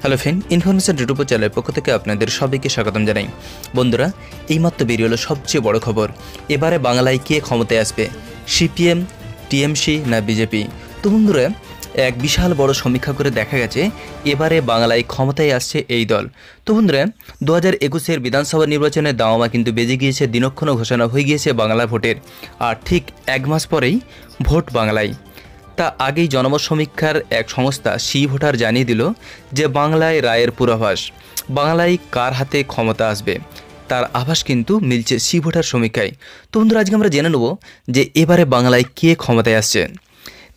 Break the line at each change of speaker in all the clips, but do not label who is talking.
Hello friend, information YouTube চ্যানেলের পক্ষ থেকে আপনাদের সবাইকে স্বাগতম জানাই। বন্ধুরা, এইমাত্র বেরিয়ে হলো সবচেয়ে বড় খবর। এবারে বাংলায় কে ক্ষমতায় আসবে, সিপিএম, টিএমসি না বিজেপি? তো বন্ধুরা, এক বিশাল বড় সমীক্ষা করে দেখা গেছে এবারে বাংলায় ক্ষমতায় আসছে এই দল। তো বন্ধুরা, 2021-এর বিধানসভা নির্বাচনের দাওয়ামা কিন্তু বেজে গিয়েছে, দিনক্ষণ ঘোষণা হয়ে গিয়েছে বাংলা ভোটের। আর ঠিক এক মাস পরেই ভোট বাংলায়। তা আগেই জনমত সমীক্ষার এক সংস্থা সি ভোটার জানিয়ে দিল যে বাংলায় রায়ের পূর্বাভাস, বাংলায় কার হাতে ক্ষমতা আসবে তার আভাস কিন্তু মিলছে সি ভোটার সমীক্ষায়। তো বন্ধুরা, আজকে আমরা জেনে নেব যে এবারে বাংলায় কে ক্ষমতায় আসছে,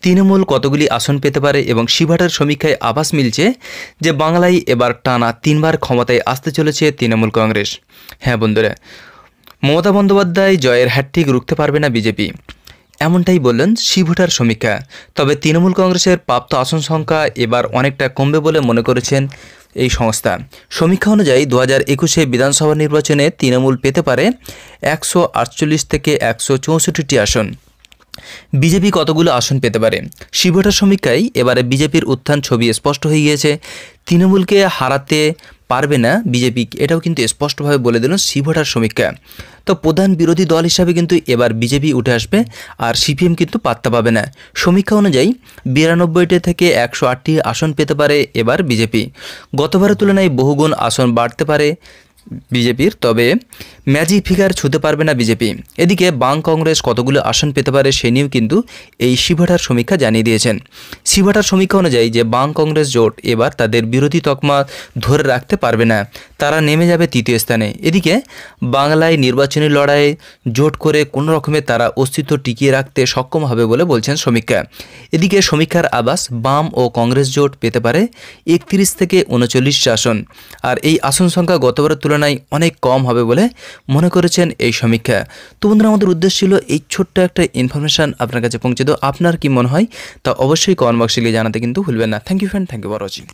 তৃণমূল কতগুলি আসন পেতে পারে, এবং সি ভোটার সমীক্ষায় আভাস মিলছে যে বাংলায় এবার টানা 3বার ক্ষমতায় আসতে চলেছে তৃণমূল কংগ্রেস। হ্যাঁ বন্ধুরা, মমতা বন্দ্যোপাধ্যায় জয়ের হ্যাটট্রিক রুখতে পারবে না বিজেপি, এমনটাই বললেন সি ভোটার সমীক্ষা। তবে তৃণমূল কংগ্রেসের প্রাপ্ত আসন সংখ্যা এবার অনেকটা কমবে বলে মনে করেছেন এই সংস্থা। সমীক্ষা অনুযায়ী 2021-এ বিধানসভা নির্বাচনে তৃণমূল পেতে পারে 148 থেকে 164টি আসন। বিজেপি কতগুলো আসন পেতে পারে? সি ভোটার সমীক্ষায় এবারে বিজেপির উত্থান ছবি স্পষ্ট হয়ে গিয়েছে। তৃণমূলকে হারাতে পারবে না বিজেপি, এটাও কিন্তু স্পষ্টভাবে বলে দিল সি ভোটার সমীক্ষা। তো প্রধান বিরোধী দল হিসাবে কিন্তু এবার বিজেপি উঠে আসবে, আর সিপিএম কিন্তু পাত্তা পাবে না। সমীক্ষা অনুযায়ী 92টি থেকে 108টি আসন পেতে পারে এবার বিজেপি। গতবারের তুলনায় বহুগুণ আসন বাড়তে পারে বিজেপির, তবে ম্যাজিক ফিগার ছুঁতে পারবে না বিজেপি। এদিকে বাম কংগ্রেস কতগুলো আসন পেতে পারে সে নিয়েও কিন্তু এই সি ভোটার সমীক্ষা জানিয়ে দিয়েছেন। সি ভোটার সমীক্ষা অনুযায়ী যে বাম কংগ্রেস জোট এবার তাদের বিরোধী তকমা ধরে রাখতে পারবে না, তারা নেমে যাবে তৃতীয় স্থানে। এদিকে বাংলায় নির্বাচনী লড়াইয়ে জোট করে কোনো রকমে তারা অস্তিত্ব টিকিয়ে রাখতে সক্ষম হবে বলে বলছেন সমীক্ষা। এদিকে সমীক্ষার আভাস বাম ও কংগ্রেস জোট পেতে পারে 31 থেকে 39 আসন, আর এই আসন সংখ্যা গতবারের তুলনায় অনেক কম হবে বলে মনে করেছেন এই সমীক্ষা। তো বন্ধুরা, আমাদের উদ্দেশ্য ছিল এই ছোট্ট একটা ইনফরমেশন আপনার কাছে পৌঁছে দেওয়া। আপনার কি মনে হয় তা অবশ্যই কমেন্ট বক্সে গিয়ে জানাতে কিন্তু ভুলবেন না। Thank you friend, thank you for watching.